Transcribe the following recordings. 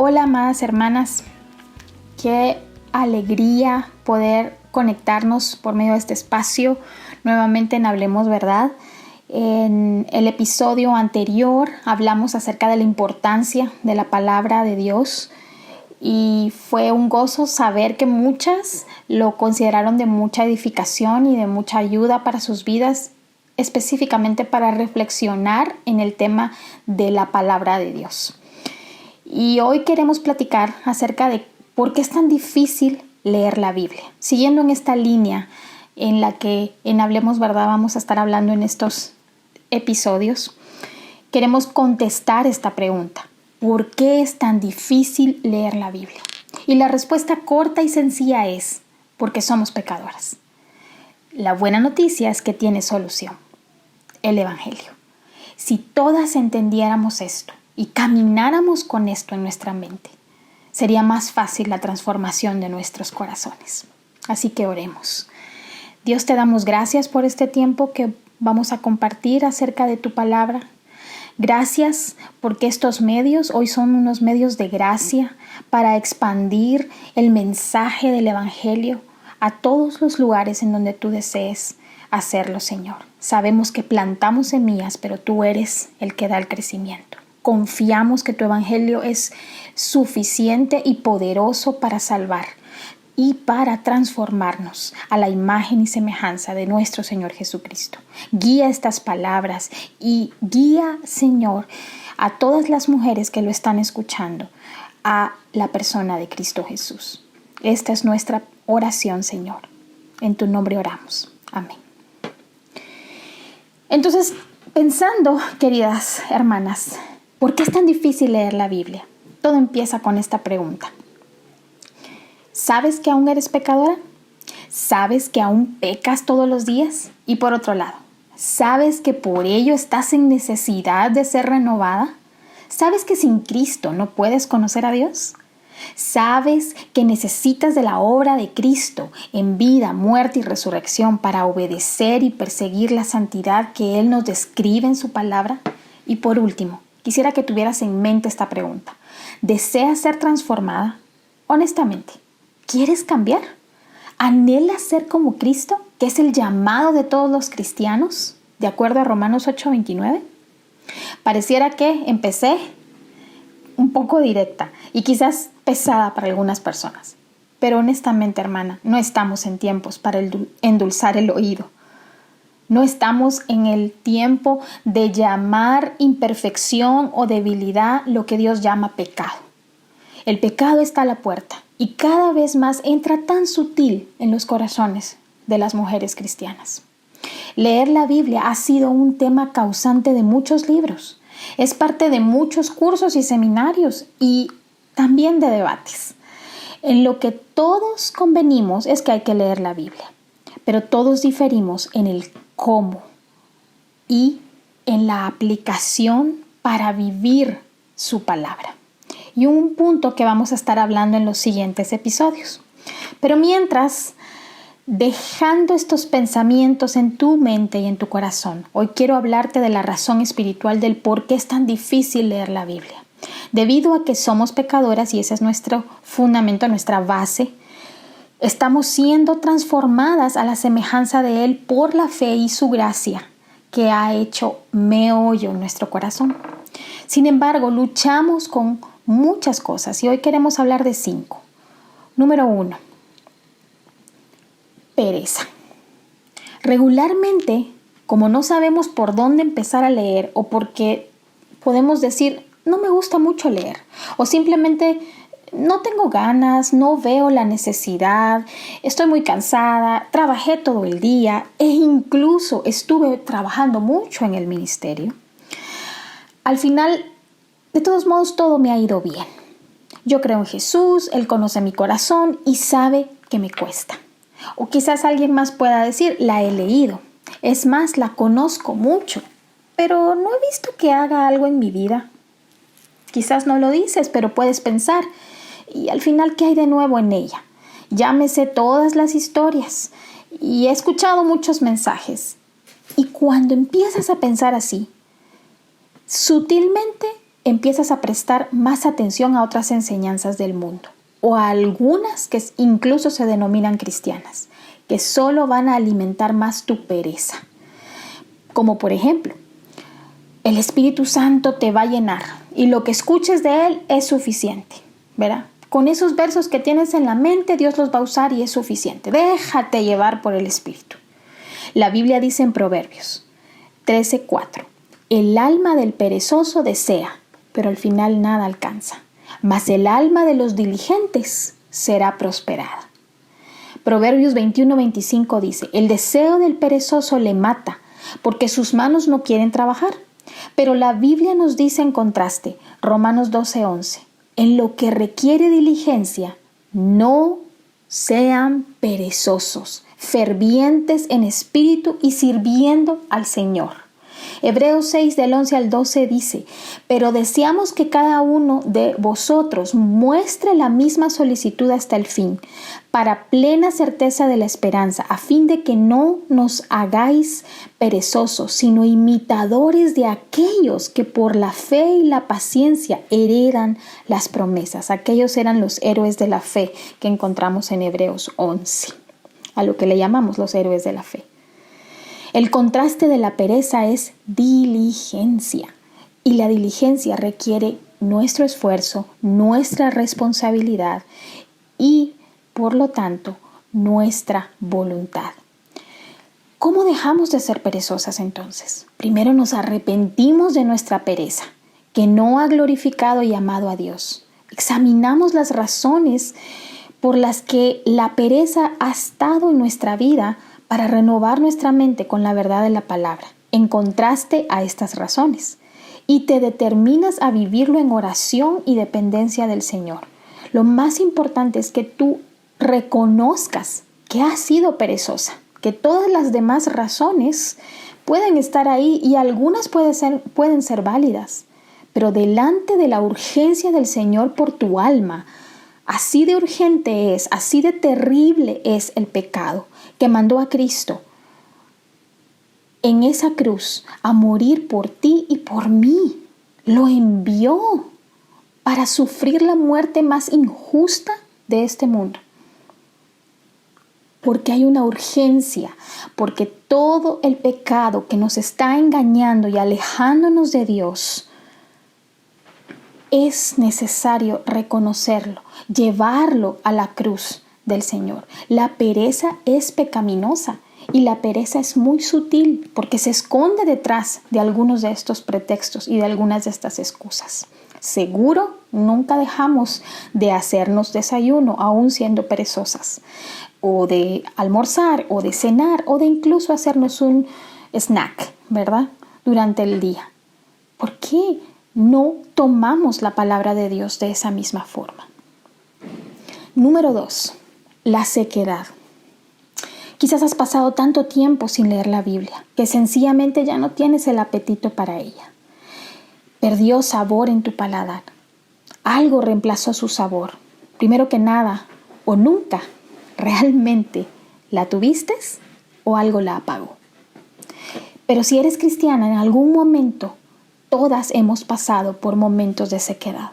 Hola, amadas hermanas, qué alegría poder conectarnos por medio de este espacio nuevamente en Hablemos Verdad. En el episodio anterior hablamos acerca de la importancia de la palabra de Dios y fue un gozo saber que muchas lo consideraron de mucha edificación y de mucha ayuda para sus vidas, específicamente para reflexionar en el tema de la palabra de Dios. Y hoy queremos platicar acerca de por qué es tan difícil leer la Biblia. Siguiendo en esta línea en la que en Hablemos Verdad vamos a estar hablando en estos episodios, queremos contestar esta pregunta. ¿Por qué es tan difícil leer la Biblia? Y la respuesta corta y sencilla es porque somos pecadoras. La buena noticia es que tiene solución: el Evangelio. Si todas entendiéramos esto y camináramos con esto en nuestra mente, sería más fácil la transformación de nuestros corazones. Así que oremos. Dios, te damos gracias por este tiempo que vamos a compartir acerca de tu palabra. Gracias porque estos medios hoy son unos medios de gracia para expandir el mensaje del Evangelio a todos los lugares en donde tú desees hacerlo, Señor. Sabemos que plantamos semillas, pero tú eres el que da el crecimiento. Confiamos que tu Evangelio es suficiente y poderoso para salvar y para transformarnos a la imagen y semejanza de nuestro Señor Jesucristo. Guía estas palabras y guía, Señor, a todas las mujeres que lo están escuchando a la persona de Cristo Jesús. Esta es nuestra oración, Señor. En tu nombre oramos. Amén. Entonces, pensando, queridas hermanas, ¿por qué es tan difícil leer la Biblia? Todo empieza con esta pregunta. ¿Sabes que aún eres pecadora? ¿Sabes que aún pecas todos los días? Y por otro lado, ¿sabes que por ello estás en necesidad de ser renovada? ¿Sabes que sin Cristo no puedes conocer a Dios? ¿Sabes que necesitas de la obra de Cristo en vida, muerte y resurrección para obedecer y perseguir la santidad que Él nos describe en su palabra? Y por último, quisiera que tuvieras en mente esta pregunta. ¿Deseas ser transformada? Honestamente, ¿quieres cambiar? ¿Anhelas ser como Cristo, que es el llamado de todos los cristianos, de acuerdo a Romanos 8:29? Pareciera que empecé un poco directa y quizás pesada para algunas personas. Pero honestamente, hermana, no estamos en tiempos para endulzar el oído. No estamos en el tiempo de llamar imperfección o debilidad lo que Dios llama pecado. El pecado está a la puerta y cada vez más entra tan sutil en los corazones de las mujeres cristianas. Leer la Biblia ha sido un tema causante de muchos libros. Es parte de muchos cursos y seminarios y también de debates. En lo que todos convenimos es que hay que leer la Biblia, pero todos diferimos en el cómo y en la aplicación para vivir su palabra. Y un punto que vamos a estar hablando en los siguientes episodios. Pero mientras, dejando estos pensamientos en tu mente y en tu corazón, hoy quiero hablarte de la razón espiritual del por qué es tan difícil leer la Biblia. Debido a que somos pecadoras y ese es nuestro fundamento, nuestra base, estamos siendo transformadas a la semejanza de Él por la fe y su gracia que ha hecho meollo en nuestro corazón. Sin embargo, luchamos con muchas cosas y hoy queremos hablar de 5. Número 1. Pereza. Regularmente, como no sabemos por dónde empezar a leer o porque podemos decir, no me gusta mucho leer, o simplemente no tengo ganas, no veo la necesidad, estoy muy cansada, trabajé todo el día e incluso estuve trabajando mucho en el ministerio. Al final, de todos modos, todo me ha ido bien. Yo creo en Jesús, Él conoce mi corazón y sabe que me cuesta. O quizás alguien más pueda decir, la he leído. Es más, la conozco mucho, pero no he visto que haga algo en mi vida. Quizás no lo dices, pero puedes pensar. Y al final, ¿qué hay de nuevo en ella? Ya me sé todas las historias y he escuchado muchos mensajes. Y cuando empiezas a pensar así, sutilmente empiezas a prestar más atención a otras enseñanzas del mundo, o a algunas que incluso se denominan cristianas, que solo van a alimentar más tu pereza. Como por ejemplo, el Espíritu Santo te va a llenar y lo que escuches de Él es suficiente, ¿verdad? Con esos versos que tienes en la mente, Dios los va a usar y es suficiente. Déjate llevar por el Espíritu. La Biblia dice en Proverbios 13:4, el alma del perezoso desea, pero al final nada alcanza, mas el alma de los diligentes será prosperada. Proverbios 21:25 dice, el deseo del perezoso le mata, porque sus manos no quieren trabajar. Pero la Biblia nos dice en contraste, Romanos 12:11, en lo que requiere diligencia, no sean perezosos, fervientes en espíritu y sirviendo al Señor. Hebreos 6 del 11 al 12 dice, pero deseamos que cada uno de vosotros muestre la misma solicitud hasta el fin, para plena certeza de la esperanza, a fin de que no nos hagáis perezosos, sino imitadores de aquellos que por la fe y la paciencia heredan las promesas. Aquellos eran los héroes de la fe que encontramos en Hebreos 11, a lo que le llamamos los héroes de la fe. El contraste de la pereza es diligencia, y la diligencia requiere nuestro esfuerzo, nuestra responsabilidad y, por lo tanto, nuestra voluntad. ¿Cómo dejamos de ser perezosas entonces? Primero nos arrepentimos de nuestra pereza, que no ha glorificado y amado a Dios. Examinamos las razones por las que la pereza ha estado en nuestra vida para renovar nuestra mente con la verdad de la palabra, en contraste a estas razones. Y te determinas a vivirlo en oración y dependencia del Señor. Lo más importante es que tú reconozcas que has sido perezosa, que todas las demás razones pueden estar ahí y algunas pueden ser válidas, pero delante de la urgencia del Señor por tu alma, así de urgente es, así de terrible es el pecado que mandó a Cristo en esa cruz a morir por ti y por mí. Lo envió para sufrir la muerte más injusta de este mundo. Porque hay una urgencia, porque todo el pecado que nos está engañando y alejándonos de Dios, es necesario reconocerlo, llevarlo a la cruz del Señor. La pereza es pecaminosa y la pereza es muy sutil porque se esconde detrás de algunos de estos pretextos y de algunas de estas excusas. Seguro nunca dejamos de hacernos desayuno aún siendo perezosas, o de almorzar, o de cenar, o de incluso hacernos un snack, ¿verdad? Durante el día. ¿Por qué no tomamos la palabra de Dios de esa misma forma? Número 2. La sequedad. Quizás has pasado tanto tiempo sin leer la Biblia que sencillamente ya no tienes el apetito para ella. Perdió sabor en tu paladar. Algo reemplazó su sabor. Primero que nada, o nunca realmente la tuviste o algo la apagó. Pero si eres cristiana, en algún momento todas hemos pasado por momentos de sequedad.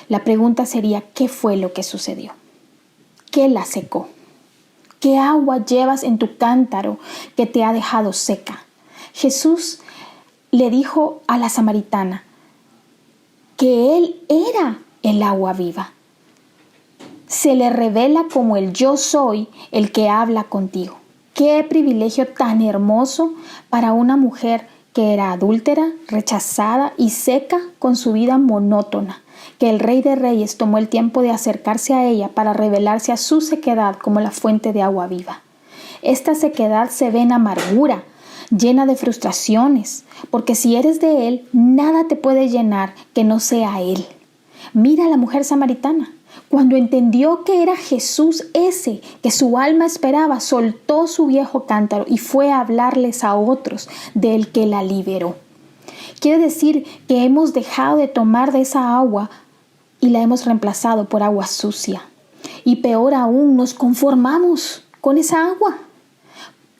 La pregunta sería, ¿qué fue lo que sucedió? ¿Qué la secó? ¿Qué agua llevas en tu cántaro que te ha dejado seca? Jesús le dijo a la samaritana que Él era el agua viva. Se le revela como el yo soy el que habla contigo. Qué privilegio tan hermoso para una mujer que era adúltera, rechazada y seca con su vida monótona, que el Rey de Reyes tomó el tiempo de acercarse a ella para revelarse a su sequedad como la fuente de agua viva. Esta sequedad se ve en amargura, llena de frustraciones, porque si eres de Él, nada te puede llenar que no sea Él. Mira a la mujer samaritana. Cuando entendió que era Jesús ese que su alma esperaba, soltó su viejo cántaro y fue a hablarles a otros del que la liberó. Quiere decir que hemos dejado de tomar de esa agua y la hemos reemplazado por agua sucia. Y peor aún, nos conformamos con esa agua.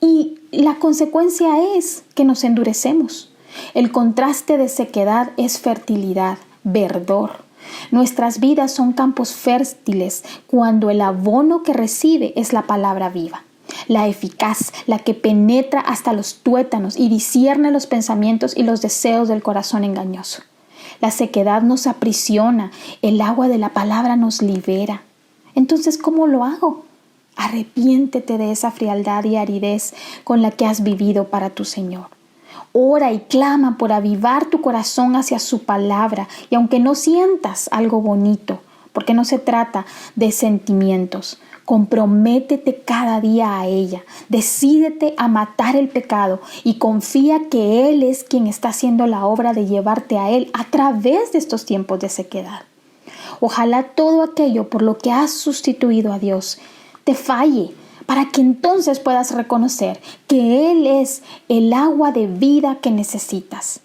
Y la consecuencia es que nos endurecemos. El contraste de sequedad es fertilidad, verdor. Nuestras vidas son campos fértiles cuando el abono que recibe es la palabra viva, la eficaz, la que penetra hasta los tuétanos y discierne los pensamientos y los deseos del corazón engañoso. La sequedad nos aprisiona, el agua de la palabra nos libera. Entonces, ¿cómo lo hago? Arrepiéntete de esa frialdad y aridez con la que has vivido para tu Señor. Ora y clama por avivar tu corazón hacia su palabra, y aunque no sientas algo bonito, porque no se trata de sentimientos, comprométete cada día a ella, decídete a matar el pecado y confía que Él es quien está haciendo la obra de llevarte a Él a través de estos tiempos de sequedad. Ojalá todo aquello por lo que has sustituido a Dios te falle, para que entonces puedas reconocer que Él es el agua de vida que necesitas.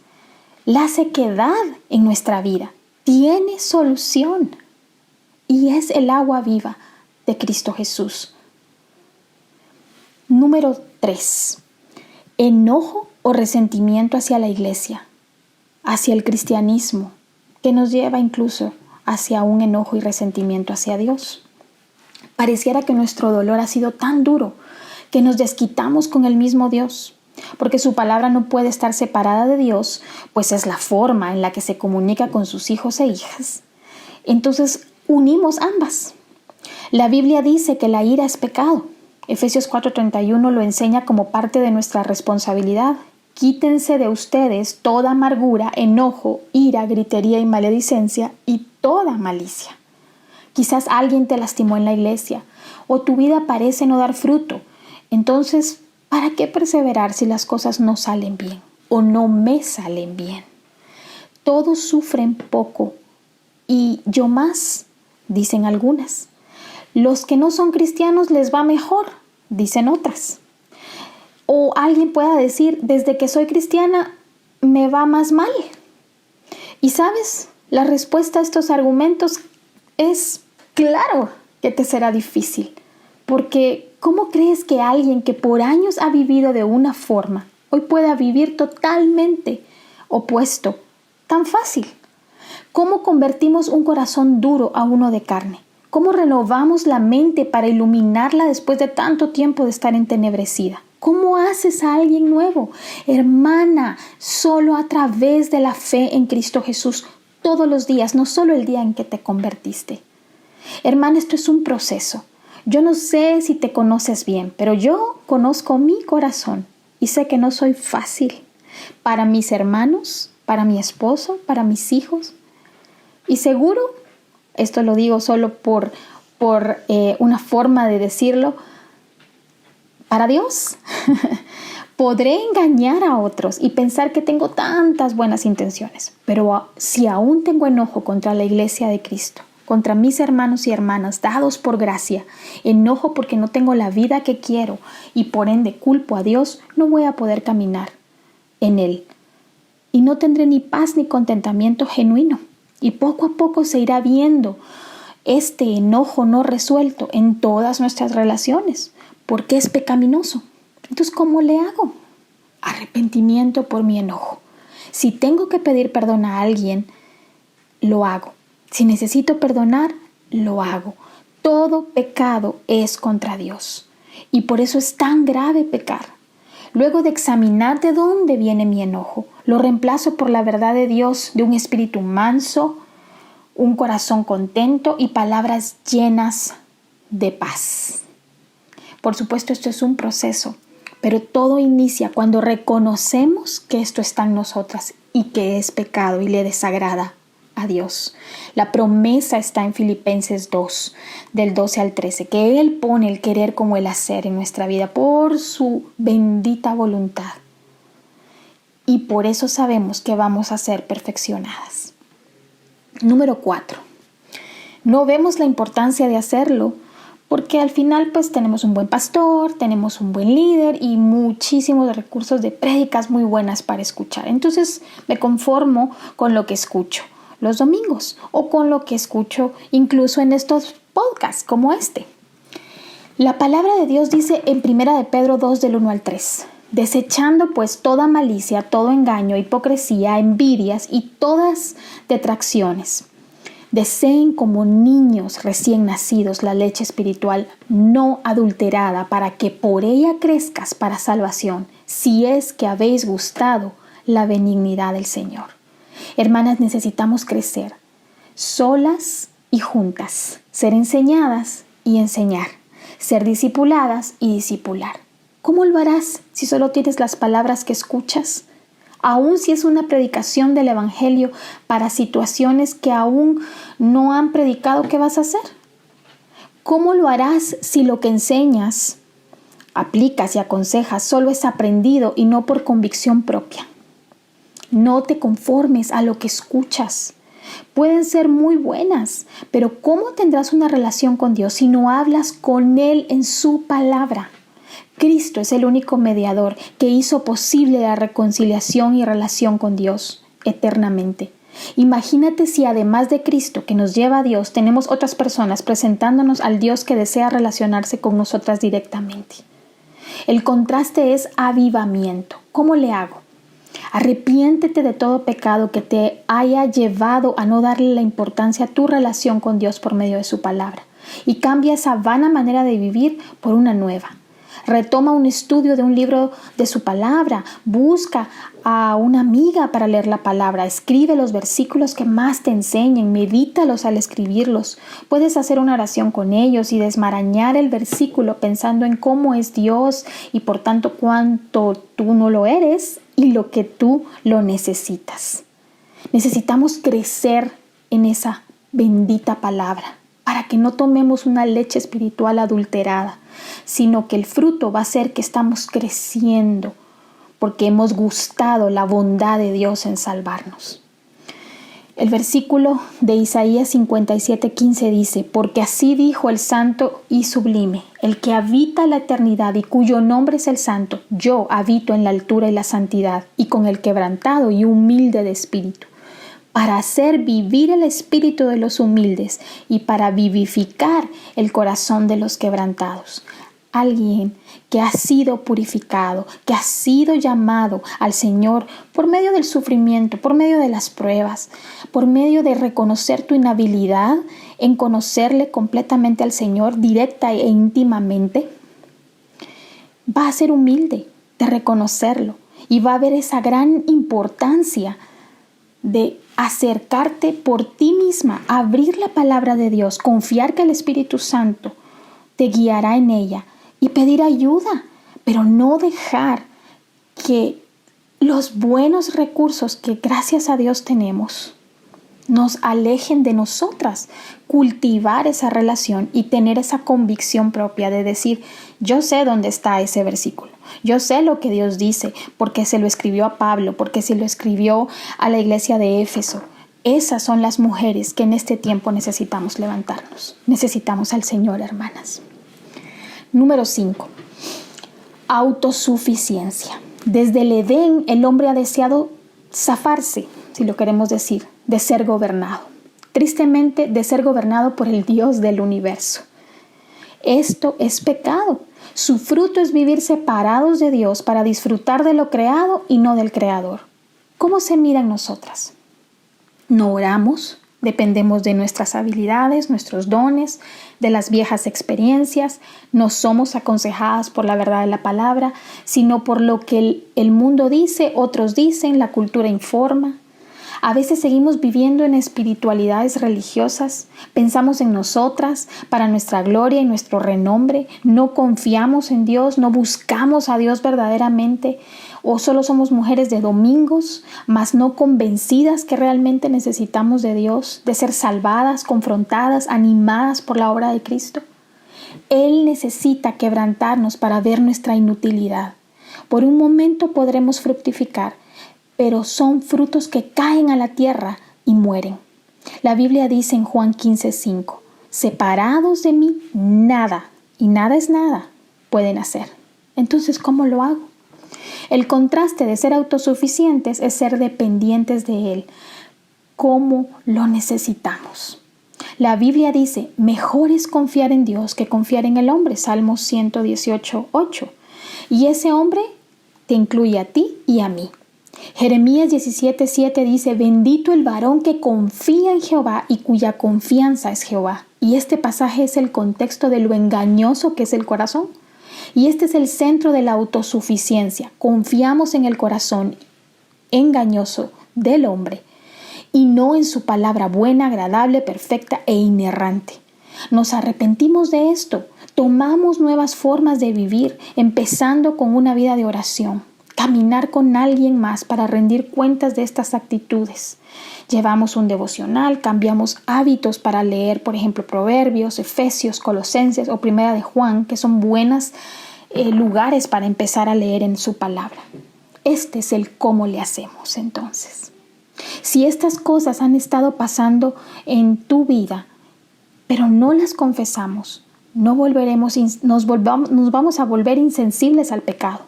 La sequedad en nuestra vida tiene solución y es el agua viva de Cristo Jesús. Número 3. Enojo o resentimiento hacia la iglesia, hacia el cristianismo, que nos lleva incluso hacia un enojo y resentimiento hacia Dios. Pareciera que nuestro dolor ha sido tan duro que nos desquitamos con el mismo Dios, porque su palabra no puede estar separada de Dios, pues es la forma en la que se comunica con sus hijos e hijas. Entonces unimos ambas. La Biblia dice que la ira es pecado. Efesios 4:31 lo enseña como parte de nuestra responsabilidad. Quítense de ustedes toda amargura, enojo, ira, gritería y maledicencia y toda malicia. Quizás alguien te lastimó en la iglesia o tu vida parece no dar fruto. Entonces, ¿para qué perseverar si las cosas no salen bien o no me salen bien? Todos sufren poco y yo más, dicen algunas. Los que no son cristianos les va mejor, dicen otras. O alguien pueda decir, desde que soy cristiana me va más mal. Y sabes, la respuesta a estos argumentos es claro que te será difícil, porque ¿cómo crees que alguien que por años ha vivido de una forma hoy pueda vivir totalmente opuesto tan fácil? ¿Cómo convertimos un corazón duro a uno de carne? ¿Cómo renovamos la mente para iluminarla después de tanto tiempo de estar entenebrecida? ¿Cómo haces a alguien nuevo? Hermana, solo a través de la fe en Cristo Jesús todos los días, no solo el día en que te convertiste. Hermana, esto es un proceso. Yo no sé si te conoces bien, pero yo conozco mi corazón y sé que no soy fácil para mis hermanos, para mi esposo, para mis hijos. Y seguro, esto lo digo solo por una forma de decirlo, para Dios. Podré engañar a otros y pensar que tengo tantas buenas intenciones, pero si aún tengo enojo contra la iglesia de Cristo, contra mis hermanos y hermanas dados por gracia, enojo porque no tengo la vida que quiero y por ende culpo a Dios, no voy a poder caminar en Él. Y no tendré ni paz ni contentamiento genuino. Y poco a poco se irá viendo este enojo no resuelto en todas nuestras relaciones, porque es pecaminoso. Entonces, ¿cómo le hago? Arrepentimiento por mi enojo. Si tengo que pedir perdón a alguien, lo hago. Si necesito perdonar, lo hago. Todo pecado es contra Dios. Y por eso es tan grave pecar. Luego de examinar de dónde viene mi enojo, lo reemplazo por la verdad de Dios, de un espíritu manso, un corazón contento y palabras llenas de paz. Por supuesto, esto es un proceso, pero todo inicia cuando reconocemos que esto está en nosotras y que es pecado y le desagrada a Dios. La promesa está en Filipenses 2, del 12 al 13, que Él pone el querer como el hacer en nuestra vida por su bendita voluntad. Y por eso sabemos que vamos a ser perfeccionadas. Número 4. No vemos la importancia de hacerlo porque al final pues tenemos un buen pastor, tenemos un buen líder y muchísimos recursos de prédicas muy buenas para escuchar. Entonces me conformo con lo que escucho los domingos o con lo que escucho incluso en estos podcasts como este. La palabra de Dios dice en 1 de Pedro 2 del 1 al 3, Desechando pues toda malicia, todo engaño, hipocresía, envidias y todas detracciones. Deseen como niños recién nacidos la leche espiritual no adulterada, para que por ella crezcas para salvación, si es que habéis gustado la benignidad del Señor. Hermanas, necesitamos crecer solas y juntas, ser enseñadas y enseñar, ser discipuladas y discipular. ¿Cómo lo harás si solo tienes las palabras que escuchas? Aún si es una predicación del Evangelio para situaciones que aún no han predicado, ¿qué vas a hacer? ¿Cómo lo harás si lo que enseñas, aplicas y aconsejas solo es aprendido y no por convicción propia? No te conformes a lo que escuchas. Pueden ser muy buenas, pero ¿cómo tendrás una relación con Dios si no hablas con Él en su palabra? Cristo es el único mediador que hizo posible la reconciliación y relación con Dios eternamente. Imagínate si además de Cristo que nos lleva a Dios, tenemos otras personas presentándonos al Dios que desea relacionarse con nosotras directamente. El contraste es avivamiento. ¿Cómo le hago? Arrepiéntete de todo pecado que te haya llevado a no darle la importancia a tu relación con Dios por medio de su palabra y cambia esa vana manera de vivir por una nueva. Retoma un estudio de un libro de su palabra, busca a una amiga para leer la palabra, escribe los versículos que más te enseñen, medítalos al escribirlos. Puedes hacer una oración con ellos y desmarañar el versículo pensando en cómo es Dios y por tanto cuánto tú no lo eres y lo que tú lo necesitas. Necesitamos crecer en esa bendita palabra para que no tomemos una leche espiritual adulterada, sino que el fruto va a ser que estamos creciendo porque hemos gustado la bondad de Dios en salvarnos. El versículo de Isaías 57:15 dice: porque así dijo el santo y sublime, el que habita la eternidad y cuyo nombre es el santo, yo habito en la altura y la santidad, y con el quebrantado y humilde de espíritu, para hacer vivir el espíritu de los humildes y para vivificar el corazón de los quebrantados. Alguien que ha sido purificado, que ha sido llamado al Señor por medio del sufrimiento, por medio de las pruebas, por medio de reconocer tu inhabilidad en conocerle completamente al Señor directa e íntimamente, va a ser humilde de reconocerlo y va a ver esa gran importancia de acercarte por ti misma, abrir la palabra de Dios, confiar que el Espíritu Santo te guiará en ella y pedir ayuda, pero no dejar que los buenos recursos que gracias a Dios tenemos nos alejen de nosotras. Cultivar esa relación y tener esa convicción propia de decir: yo sé dónde está ese versículo, yo sé lo que Dios dice, porque se lo escribió a Pablo, porque se lo escribió a la iglesia de Éfeso. Esas son las mujeres que en este tiempo necesitamos levantarnos. Necesitamos al Señor, hermanas. Número 5. Autosuficiencia. Desde el Edén, el hombre ha deseado zafarse, si lo queremos decir, de ser gobernado. Tristemente, de ser gobernado por el Dios del universo. Esto es pecado. Su fruto es vivir separados de Dios para disfrutar de lo creado y no del Creador. ¿Cómo se mira en nosotras? No oramos, dependemos de nuestras habilidades, nuestros dones, de las viejas experiencias. No somos aconsejadas por la verdad de la palabra, sino por lo que el mundo dice, otros dicen, la cultura informa. A veces seguimos viviendo en espiritualidades religiosas, pensamos en nosotras para nuestra gloria y nuestro renombre, no confiamos en Dios, no buscamos a Dios verdaderamente, o solo somos mujeres de domingos, mas no convencidas que realmente necesitamos de Dios, de ser salvadas, confrontadas, animadas por la obra de Cristo. Él necesita quebrantarnos para ver nuestra inutilidad. Por un momento podremos fructificar, pero son frutos que caen a la tierra y mueren. La Biblia dice en Juan 15:5, separados de mí, nada, y nada es nada, pueden hacer. Entonces, ¿cómo lo hago? El contraste de ser autosuficientes es ser dependientes de Él. ¿Cómo lo necesitamos? La Biblia dice, mejor es confiar en Dios que confiar en el hombre, Salmos 118:8. Y ese hombre te incluye a ti y a mí. Jeremías 17:7 dice: bendito el varón que confía en Jehová y cuya confianza es Jehová. Y este pasaje es el contexto de lo engañoso que es el corazón. Y este es el centro de la autosuficiencia. Confiamos en el corazón engañoso del hombre y no en su palabra buena, agradable, perfecta e inerrante. Nos arrepentimos de esto, tomamos nuevas formas de vivir, empezando con una vida de oración, caminar con alguien más para rendir cuentas de estas actitudes. Llevamos un devocional, cambiamos hábitos para leer, por ejemplo, Proverbios, Efesios, Colosenses o Primera de Juan, que son buenos lugares para empezar a leer en su palabra. Este es el cómo le hacemos entonces. Si estas cosas han estado pasando en tu vida, pero no las confesamos, nos vamos a volver insensibles al pecado.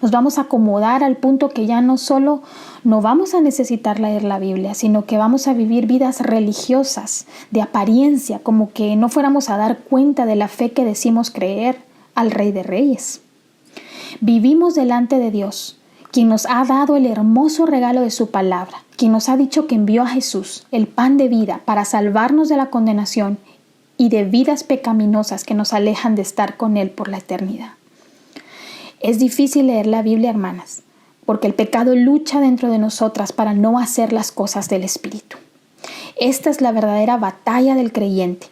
Nos vamos a acomodar al punto que ya no solo no vamos a necesitar leer la Biblia, sino que vamos a vivir vidas religiosas, de apariencia, como que no fuéramos a dar cuenta de la fe que decimos creer al Rey de Reyes. Vivimos delante de Dios, quien nos ha dado el hermoso regalo de su palabra, quien nos ha dicho que envió a Jesús, el pan de vida, para salvarnos de la condenación y de vidas pecaminosas que nos alejan de estar con Él por la eternidad. Es difícil leer la Biblia, hermanas, porque el pecado lucha dentro de nosotras para no hacer las cosas del Espíritu. Esta es la verdadera batalla del creyente.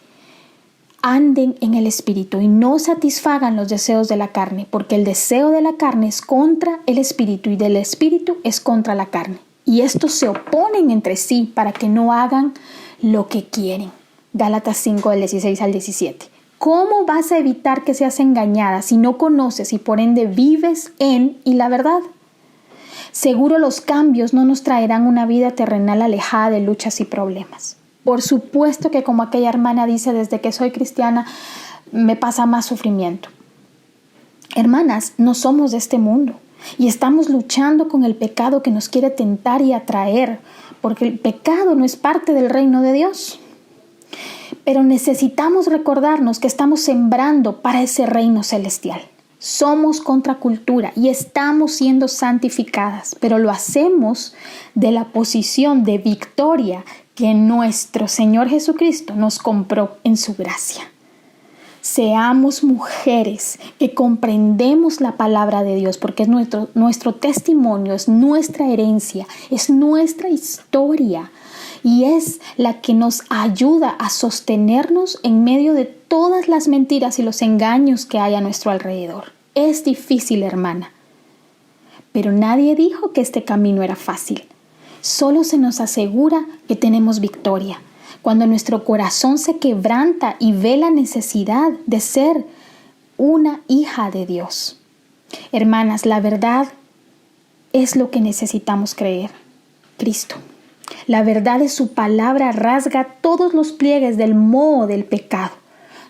Anden en el Espíritu y no satisfagan los deseos de la carne, porque el deseo de la carne es contra el Espíritu y del Espíritu es contra la carne. Y estos se oponen entre sí para que no hagan lo que quieren. Gálatas 5, del 16 al 17. ¿Cómo vas a evitar que seas engañada si no conoces y por ende vives en y la verdad? Seguro los cambios no nos traerán una vida terrenal alejada de luchas y problemas. Por supuesto que, como aquella hermana dice, desde que soy cristiana me pasa más sufrimiento. Hermanas, no somos de este mundo y estamos luchando con el pecado que nos quiere tentar y atraer, porque el pecado no es parte del reino de Dios. Pero necesitamos recordarnos que estamos sembrando para ese reino celestial. Somos contracultura y estamos siendo santificadas, pero lo hacemos de la posición de victoria que nuestro Señor Jesucristo nos compró en su gracia. Seamos mujeres que comprendemos la palabra de Dios, porque es nuestro testimonio, es nuestra herencia, es nuestra historia. Y es la que nos ayuda a sostenernos en medio de todas las mentiras y los engaños que hay a nuestro alrededor. Es difícil, hermana, pero nadie dijo que este camino era fácil. Solo se nos asegura que tenemos victoria cuando nuestro corazón se quebranta y ve la necesidad de ser una hija de Dios. Hermanas, la verdad es lo que necesitamos creer: Cristo. La verdad de su palabra rasga todos los pliegues del moho del pecado.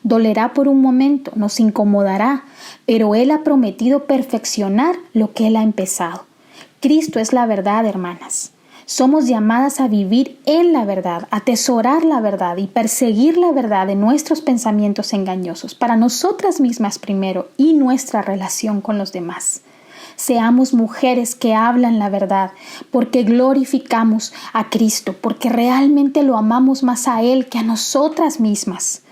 Dolerá por un momento, nos incomodará, pero Él ha prometido perfeccionar lo que Él ha empezado. Cristo es la verdad, hermanas. Somos llamadas a vivir en la verdad, a atesorar la verdad y perseguir la verdad de nuestros pensamientos engañosos, para nosotras mismas primero y nuestra relación con los demás. Seamos mujeres que hablan la verdad, porque glorificamos a Cristo, porque realmente lo amamos más a Él que a nosotras mismas.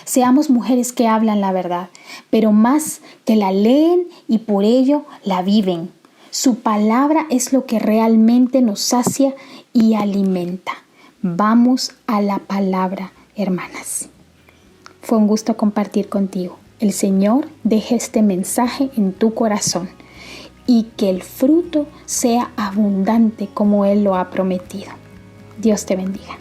Seamos mujeres que hablan la verdad, pero más que la leen y por ello la viven. Su palabra es lo que realmente nos sacia y alimenta. Vamos a la palabra, hermanas. Fue un gusto compartir contigo. El Señor deje este mensaje en tu corazón y que el fruto sea abundante como Él lo ha prometido. Dios te bendiga.